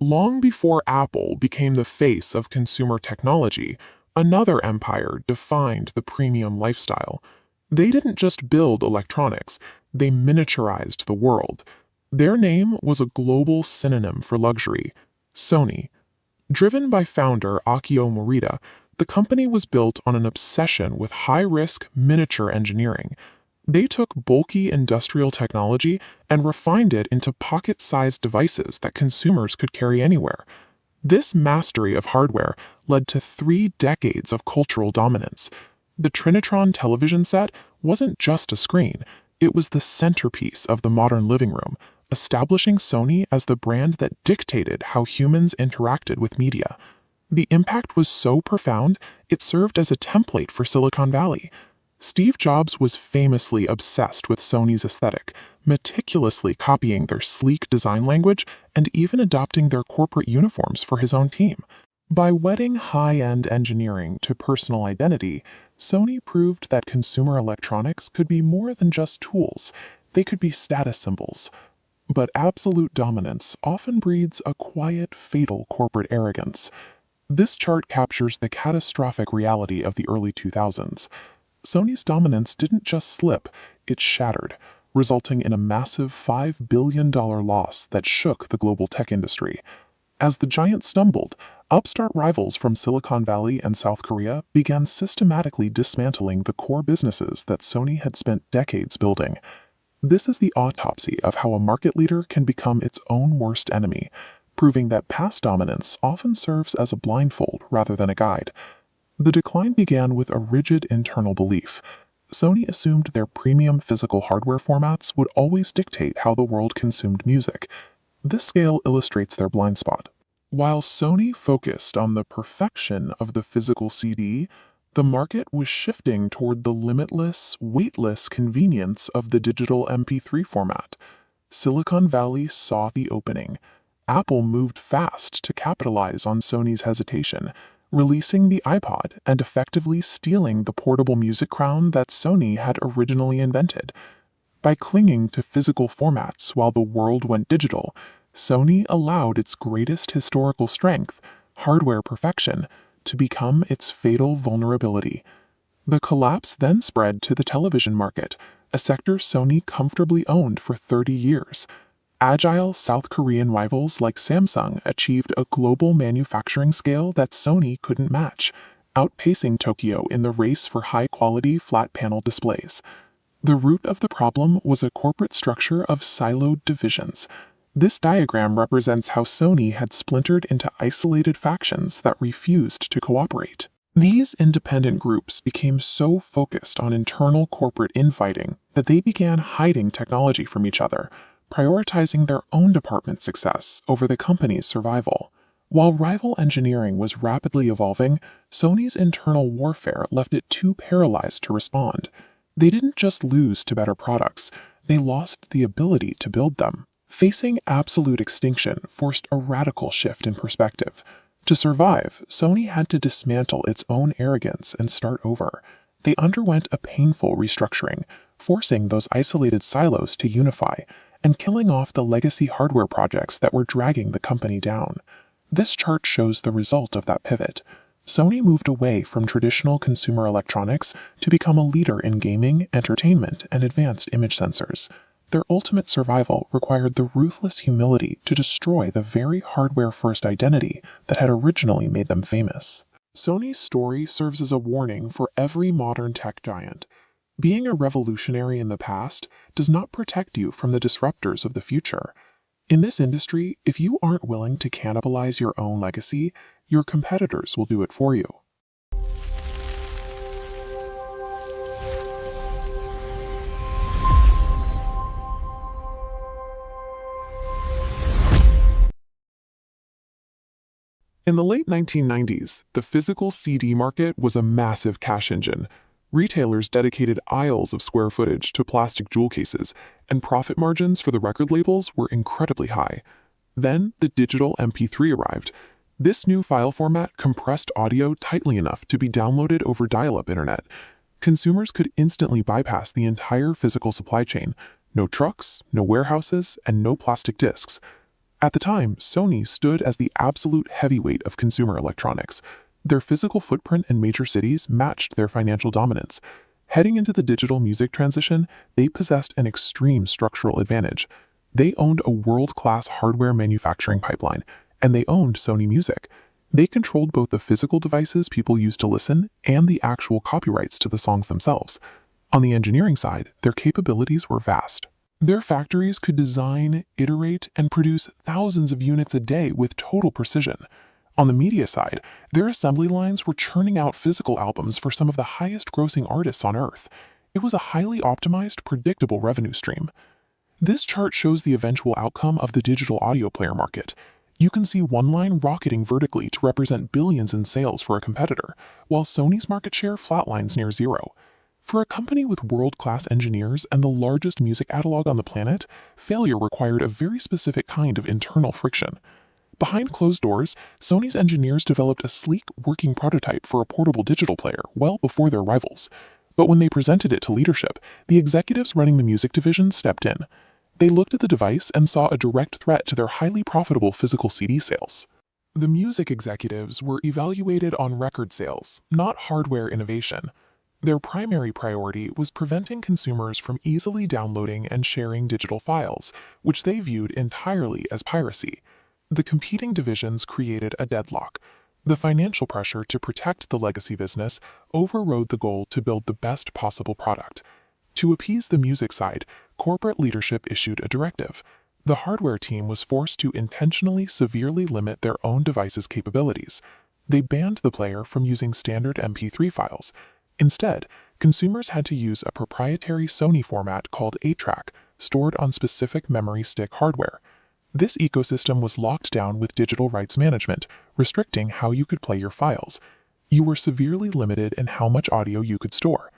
Long before Apple became the face of consumer technology, another empire defined the premium lifestyle. They didn't just build electronics, they miniaturized the world. Their name was a global synonym for luxury: Sony. Driven by founder Akio Morita, the company was built on an obsession with high-risk miniature engineering. They took bulky industrial technology and refined it into pocket-sized devices that consumers could carry anywhere. This mastery of hardware led to 3 decades of cultural dominance. The Trinitron television set wasn't just a screen, it was the centerpiece of the modern living room, establishing Sony as the brand that dictated how humans interacted with media. The impact was so profound, it served as a template for Silicon Valley. Steve Jobs was famously obsessed with Sony's aesthetic, meticulously copying their sleek design language and even adopting their corporate uniforms for his own team. By wedding high-end engineering to personal identity, Sony proved that consumer electronics could be more than just tools. They could be status symbols. But absolute dominance often breeds a quiet, fatal corporate arrogance. This chart captures the catastrophic reality of the early 2000s. Sony's dominance didn't just slip, it shattered, resulting in a massive $5 billion loss that shook the global tech industry. As the giant stumbled, upstart rivals from Silicon Valley and South Korea began systematically dismantling the core businesses that Sony had spent decades building. This is the autopsy of how a market leader can become its own worst enemy, proving that past dominance often serves as a blindfold rather than a guide. The decline began with a rigid internal belief. Sony assumed their premium physical hardware formats would always dictate how the world consumed music. This scale illustrates their blind spot. While Sony focused on the perfection of the physical CD, the market was shifting toward the limitless, weightless convenience of the digital MP3 format. Silicon Valley saw the opening. Apple moved fast to capitalize on Sony's hesitation, releasing the iPod and effectively stealing the portable music crown that Sony had originally invented. By clinging to physical formats while the world went digital, Sony allowed its greatest historical strength, hardware perfection, to become its fatal vulnerability. The collapse then spread to the television market, a sector Sony comfortably owned for 30 years. Agile South Korean rivals like Samsung achieved a global manufacturing scale that Sony couldn't match, outpacing Tokyo in the race for high-quality flat-panel displays. The root of the problem was a corporate structure of siloed divisions. This diagram represents how Sony had splintered into isolated factions that refused to cooperate. These independent groups became so focused on internal corporate infighting that they began hiding technology from each other, prioritizing their own department's success over the company's survival. While rival engineering was rapidly evolving, Sony's internal warfare left it too paralyzed to respond. They didn't just lose to better products, they lost the ability to build them. Facing absolute extinction forced a radical shift in perspective. To survive, Sony had to dismantle its own arrogance and start over. They underwent a painful restructuring, forcing those isolated silos to unify, and killing off the legacy hardware projects that were dragging the company down. This chart shows the result of that pivot. Sony moved away from traditional consumer electronics to become a leader in gaming, entertainment, and advanced image sensors. Their ultimate survival required the ruthless humility to destroy the very hardware-first identity that had originally made them famous. Sony's story serves as a warning for every modern tech giant. Being a revolutionary in the past does not protect you from the disruptors of the future. In this industry, if you aren't willing to cannibalize your own legacy, your competitors will do it for you. In the late 1990s, the physical CD market was a massive cash engine. Retailers dedicated aisles of square footage to plastic jewel cases, and profit margins for the record labels were incredibly high. Then, the digital MP3 arrived. This new file format compressed audio tightly enough to be downloaded over dial-up internet. Consumers could instantly bypass the entire physical supply chain. No trucks, no warehouses, and no plastic discs. At the time, Sony stood as the absolute heavyweight of consumer electronics. Their physical footprint in major cities matched their financial dominance. Heading into the digital music transition, they possessed an extreme structural advantage. They owned a world-class hardware manufacturing pipeline, and they owned Sony Music. They controlled both the physical devices people used to listen and the actual copyrights to the songs themselves. On the engineering side, their capabilities were vast. Their factories could design, iterate, and produce thousands of units a day with total precision. On the media side, their assembly lines were churning out physical albums for some of the highest-grossing artists on Earth. It was a highly optimized, predictable revenue stream. This chart shows the eventual outcome of the digital audio player market. You can see one line rocketing vertically to represent billions in sales for a competitor, while Sony's market share flatlines near zero. For a company with world-class engineers and the largest music catalog on the planet, failure required a very specific kind of internal friction. Behind closed doors, Sony's engineers developed a sleek, working prototype for a portable digital player well before their rivals. But when they presented it to leadership, the executives running the music division stepped in. They looked at the device and saw a direct threat to their highly profitable physical CD sales. The music executives were evaluated on record sales, not hardware innovation. Their primary priority was preventing consumers from easily downloading and sharing digital files, which they viewed entirely as piracy. The competing divisions created a deadlock. The financial pressure to protect the legacy business overrode the goal to build the best possible product. To appease the music side, corporate leadership issued a directive. The hardware team was forced to intentionally severely limit their own device's capabilities. They banned the player from using standard MP3 files. Instead, consumers had to use a proprietary Sony format called 8-track, stored on specific memory stick hardware. This ecosystem was locked down with digital rights management, restricting how you could play your files. You were severely limited in how much audio you could store.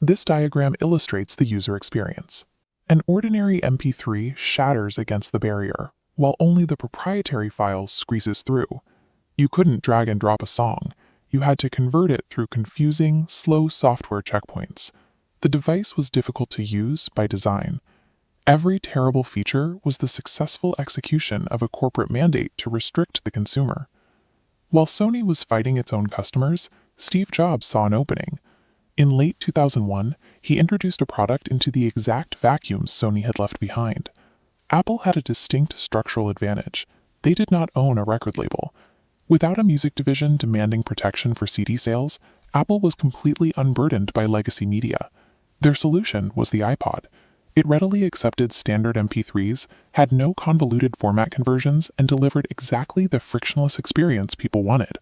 This diagram illustrates the user experience. An ordinary MP3 shatters against the barrier, while only the proprietary file squeezes through. You couldn't drag and drop a song. You had to convert it through confusing, slow software checkpoints. The device was difficult to use by design. Every terrible feature was the successful execution of a corporate mandate to restrict the consumer. While Sony was fighting its own customers, Steve Jobs saw an opening. In late 2001, he introduced a product into the exact vacuums Sony had left behind. Apple had a distinct structural advantage. They did not own a record label. Without a music division demanding protection for CD sales, Apple was completely unburdened by legacy media. Their solution was the iPod. It readily accepted standard MP3s, had no convoluted format conversions, and delivered exactly the frictionless experience people wanted.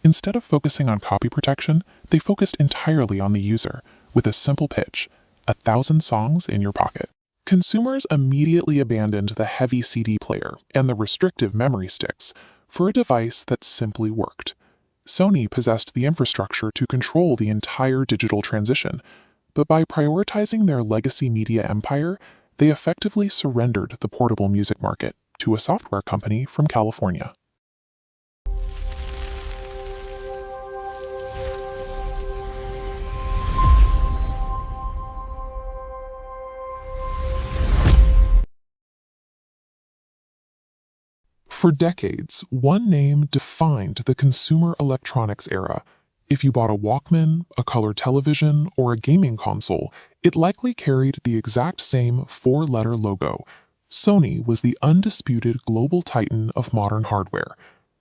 Instead of focusing on copy protection, they focused entirely on the user, with a simple pitch: 1,000 songs in your pocket. Consumers immediately abandoned the heavy CD player and the restrictive memory sticks for a device that simply worked. Sony possessed the infrastructure to control the entire digital transition, but by prioritizing their legacy media empire, they effectively surrendered the portable music market to a software company from California. For decades, one name defined the consumer electronics era. If you bought a Walkman, a color television, or a gaming console, it likely carried the exact same four-letter logo. Sony was the undisputed global titan of modern hardware.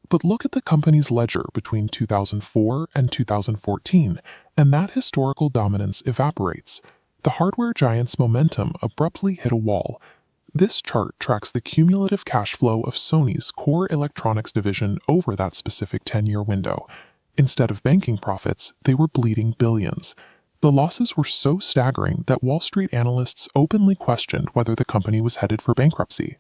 But look at the company's ledger between 2004 and 2014, and that historical dominance evaporates. The hardware giant's momentum abruptly hit a wall. This chart tracks the cumulative cash flow of Sony's core electronics division over that specific 10-year window. Instead of banking profits, they were bleeding billions. The losses were so staggering that Wall Street analysts openly questioned whether the company was headed for bankruptcy.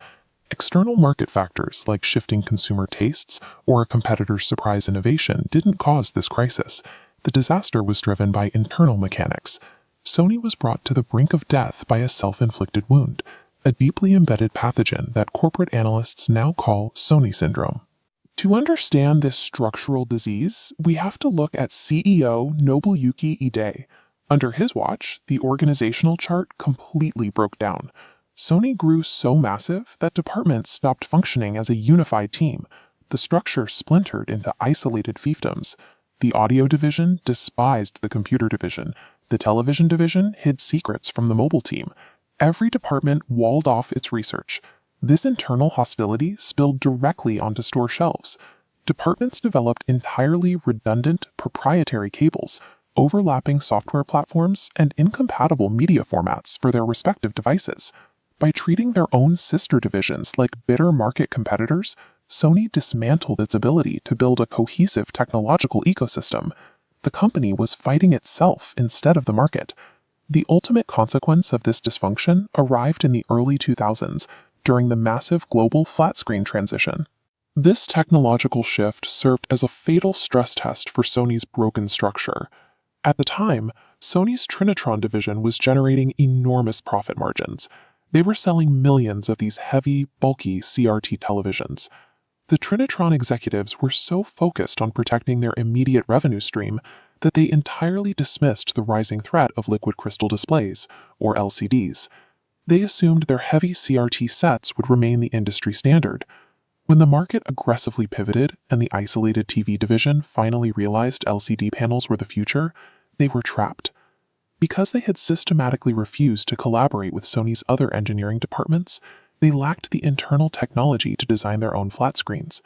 External market factors like shifting consumer tastes or a competitor's surprise innovation didn't cause this crisis. The disaster was driven by internal mechanics. Sony was brought to the brink of death by a self-inflicted wound, a deeply embedded pathogen that corporate analysts now call Sony Syndrome. To understand this structural disease, we have to look at CEO Nobuyuki Ide. Under his watch, the organizational chart completely broke down. Sony grew so massive that departments stopped functioning as a unified team. The structure splintered into isolated fiefdoms. The audio division despised the computer division. The television division hid secrets from the mobile team. Every department walled off its research. This internal hostility spilled directly onto store shelves. Departments developed entirely redundant, proprietary cables, overlapping software platforms, and incompatible media formats for their respective devices. By treating their own sister divisions like bitter market competitors, Sony dismantled its ability to build a cohesive technological ecosystem. The company was fighting itself instead of the market. The ultimate consequence of this dysfunction arrived in the early 2000s, during the massive global flat-screen transition. This technological shift served as a fatal stress test for Sony's broken structure. At the time, Sony's Trinitron division was generating enormous profit margins. They were selling millions of these heavy, bulky CRT televisions. The Trinitron executives were so focused on protecting their immediate revenue stream that they entirely dismissed the rising threat of liquid crystal displays, or LCDs. They assumed their heavy CRT sets would remain the industry standard. When the market aggressively pivoted and the isolated TV division finally realized LCD panels were the future, they were trapped. Because they had systematically refused to collaborate with Sony's other engineering departments, they lacked the internal technology to design their own flat screens.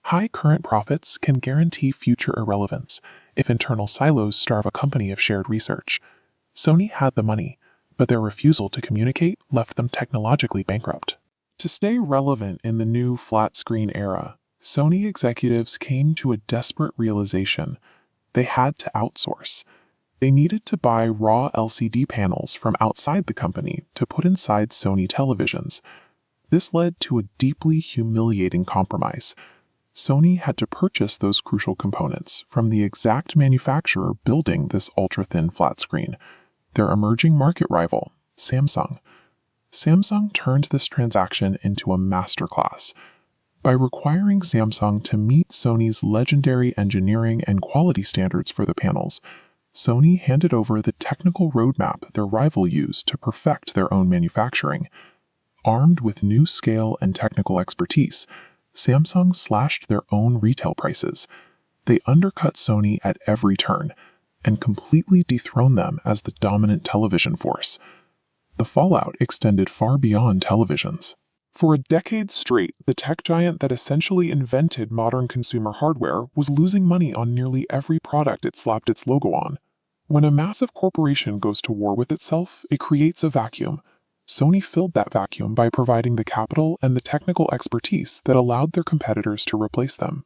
High current profits can guarantee future irrelevance if internal silos starve a company of shared research. Sony had the money, but their refusal to communicate left them technologically bankrupt. To stay relevant in the new flat-screen era, Sony executives came to a desperate realization: they had to outsource. They needed to buy raw LCD panels from outside the company to put inside Sony televisions. This led to a deeply humiliating compromise. Sony had to purchase those crucial components from the exact manufacturer building this ultra-thin flat screen, their emerging market rival, Samsung. Samsung turned this transaction into a masterclass. By requiring Samsung to meet Sony's legendary engineering and quality standards for the panels, Sony handed over the technical roadmap their rival used to perfect their own manufacturing. Armed with new scale and technical expertise, Samsung slashed their own retail prices. They undercut Sony at every turn and completely dethroned them as the dominant television force. The fallout extended far beyond televisions. For a decade straight, the tech giant that essentially invented modern consumer hardware was losing money on nearly every product it slapped its logo on. When a massive corporation goes to war with itself, it creates a vacuum. Sony filled that vacuum by providing the capital and the technical expertise that allowed their competitors to replace them.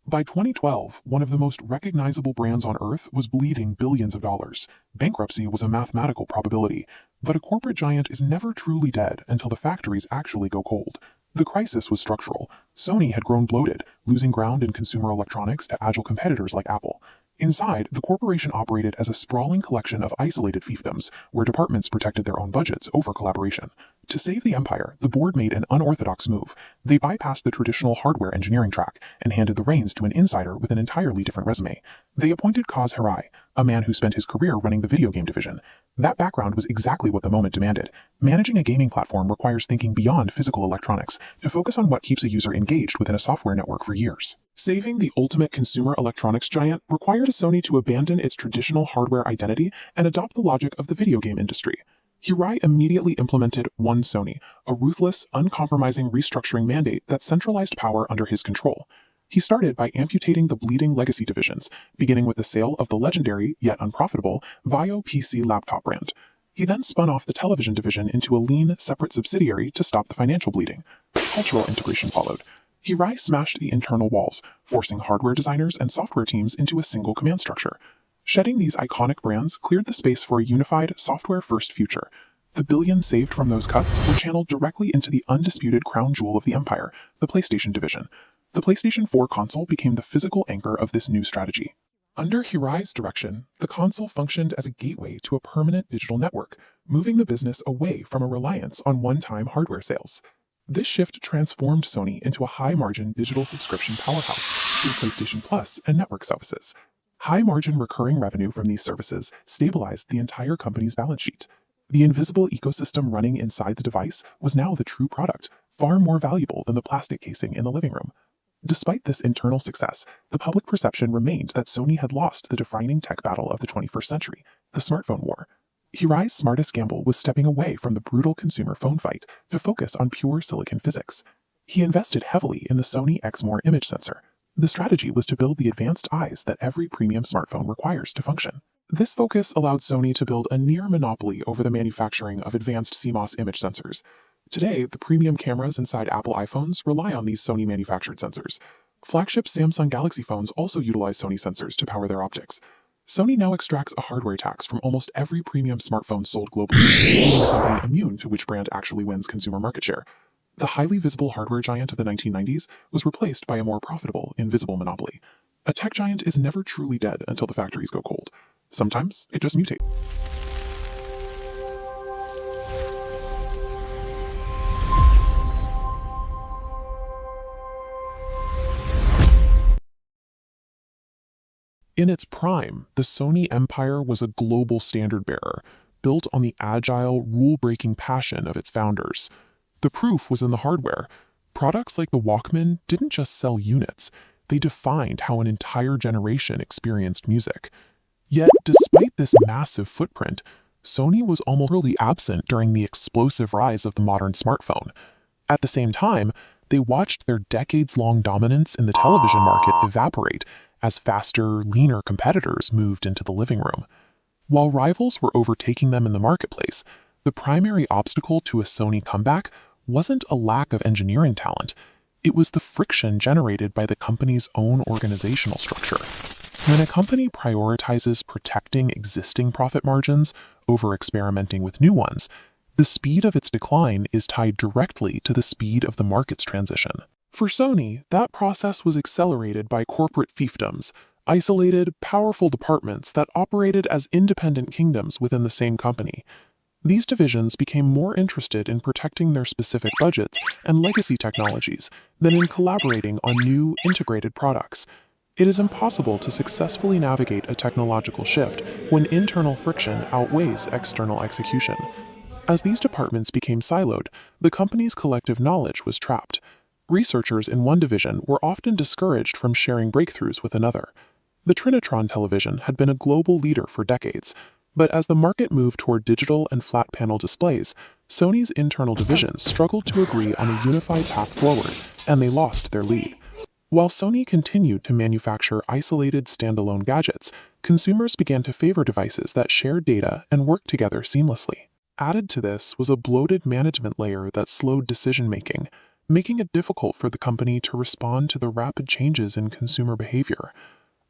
By 2012, one of the most recognizable brands on Earth was bleeding billions of dollars. Bankruptcy was a mathematical probability, but a corporate giant is never truly dead until the factories actually go cold. The crisis was structural. Sony had grown bloated, losing ground in consumer electronics to agile competitors like Apple. Inside, the corporation operated as a sprawling collection of isolated fiefdoms, where departments protected their own budgets over collaboration. To save the empire, the board made an unorthodox move. They bypassed the traditional hardware engineering track and handed the reins to an insider with an entirely different resume. They appointed Kaz Hirai, a man who spent his career running the video game division. That background was exactly what the moment demanded. Managing a gaming platform requires thinking beyond physical electronics to focus on what keeps a user engaged within a software network for years. Saving the ultimate consumer electronics giant required Sony to abandon its traditional hardware identity and adopt the logic of the video game industry. Hirai immediately implemented One Sony, a ruthless, uncompromising restructuring mandate that centralized power under his control. He started by amputating the bleeding legacy divisions, beginning with the sale of the legendary, yet unprofitable, Vaio PC laptop brand. He then spun off the television division into a lean, separate subsidiary to stop the financial bleeding. Cultural integration followed. Hirai smashed the internal walls, forcing hardware designers and software teams into a single command structure. Shedding these iconic brands cleared the space for a unified, software-first future. The billions saved from those cuts were channeled directly into the undisputed crown jewel of the empire, the PlayStation division. The PlayStation 4 console became the physical anchor of this new strategy. Under Hirai's direction, the console functioned as a gateway to a permanent digital network, moving the business away from a reliance on one-time hardware sales. This shift transformed Sony into a high-margin digital subscription powerhouse through PlayStation Plus and network services. High-margin recurring revenue from these services stabilized the entire company's balance sheet. The invisible ecosystem running inside the device was now the true product, far more valuable than the plastic casing in the living room. Despite this internal success, the public perception remained that Sony had lost the defining tech battle of the 21st century, the smartphone war. Hirai's smartest gamble was stepping away from the brutal consumer phone fight to focus on pure silicon physics. He invested heavily in the Sony Exmor image sensor. The strategy was to build the advanced eyes that every premium smartphone requires to function. This focus allowed Sony to build a near monopoly over the manufacturing of advanced CMOS image sensors. Today, the premium cameras inside Apple iPhones rely on these Sony-manufactured sensors. Flagship Samsung Galaxy phones also utilize Sony sensors to power their optics. Sony now extracts a hardware tax from almost every premium smartphone sold globally, leaving the company immune to which brand actually wins consumer market share. The highly visible hardware giant of the 1990s was replaced by a more profitable, invisible monopoly. A tech giant is never truly dead until the factories go cold. Sometimes it just mutates. In its prime, the Sony empire was a global standard bearer, built on the agile, rule-breaking passion of its founders. The proof was in the hardware. Products like the Walkman didn't just sell units, they defined how an entire generation experienced music. Yet, despite this massive footprint, Sony was almost really absent during the explosive rise of the modern smartphone. At the same time, they watched their decades-long dominance in the television market evaporate as faster, leaner competitors moved into the living room. While rivals were overtaking them in the marketplace, the primary obstacle to a Sony comeback wasn't a lack of engineering talent. It was the friction generated by the company's own organizational structure. When a company prioritizes protecting existing profit margins over experimenting with new ones, the speed of its decline is tied directly to the speed of the market's transition. For Sony, that process was accelerated by corporate fiefdoms, isolated, powerful departments that operated as independent kingdoms within the same company. These divisions became more interested in protecting their specific budgets and legacy technologies than in collaborating on new, integrated products. It is impossible to successfully navigate a technological shift when internal friction outweighs external execution. As these departments became siloed, the company's collective knowledge was trapped. Researchers in one division were often discouraged from sharing breakthroughs with another. The Trinitron television had been a global leader for decades, but as the market moved toward digital and flat panel displays, Sony's internal divisions struggled to agree on a unified path forward, and they lost their lead. While Sony continued to manufacture isolated standalone gadgets, consumers began to favor devices that shared data and worked together seamlessly. Added to this was a bloated management layer that slowed decision-making, making it difficult for the company to respond to the rapid changes in consumer behavior.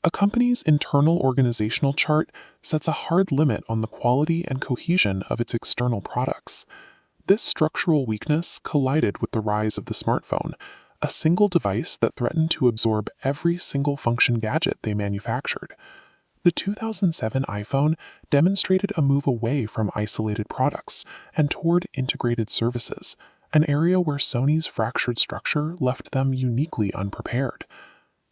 A company's internal organizational chart sets a hard limit on the quality and cohesion of its external products. This structural weakness collided with the rise of the smartphone, a single device that threatened to absorb every single function gadget they manufactured. The 2007 iPhone demonstrated a move away from isolated products and toward integrated services, an area where Sony's fractured structure left them uniquely unprepared.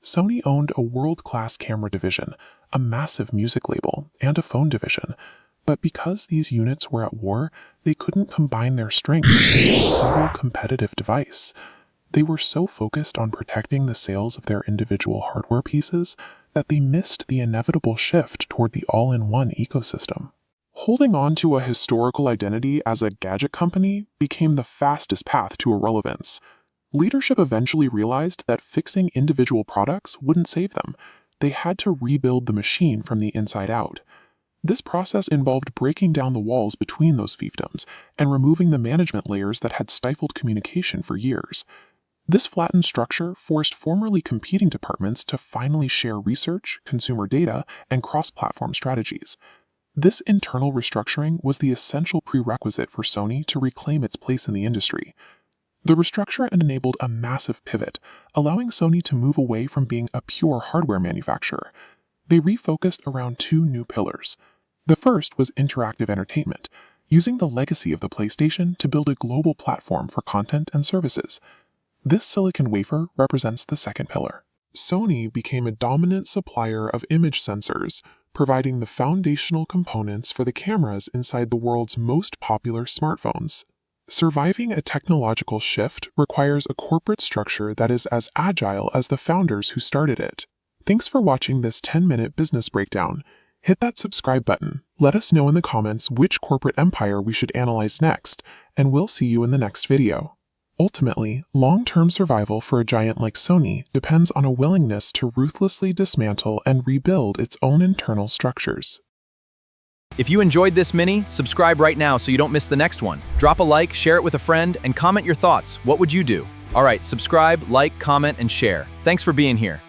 Sony owned a world-class camera division, a massive music label, and a phone division, but because these units were at war, they couldn't combine their strengths into a single competitive device. They were so focused on protecting the sales of their individual hardware pieces that they missed the inevitable shift toward the all-in-one ecosystem. Holding on to a historical identity as a gadget company became the fastest path to irrelevance. Leadership eventually realized that fixing individual products wouldn't save them. They had to rebuild the machine from the inside out. This process involved breaking down the walls between those fiefdoms and removing the management layers that had stifled communication for years. This flattened structure forced formerly competing departments to finally share research, consumer data, and cross-platform strategies. This internal restructuring was the essential prerequisite for Sony to reclaim its place in the industry. The restructure enabled a massive pivot, allowing Sony to move away from being a pure hardware manufacturer. They refocused around two new pillars. The first was interactive entertainment. using the legacy of the PlayStation to build a global platform for content and services. This silicon wafer represents the second pillar. Sony became a dominant supplier of image sensors, providing the foundational components for the cameras inside the world's most popular smartphones. Surviving a technological shift requires a corporate structure that is as agile as the founders who started it. Thanks for watching this 10-minute business breakdown. Hit that subscribe button. Let us know in the comments which corporate empire we should analyze next, and we'll see you in the next video. Ultimately, long-term survival for a giant like Sony depends on a willingness to ruthlessly dismantle and rebuild its own internal structures. If you enjoyed this mini, subscribe right now so you don't miss the next one. Drop a like, share it with a friend, and comment your thoughts. What would you do? Alright, subscribe, like, comment, and share. Thanks for being here.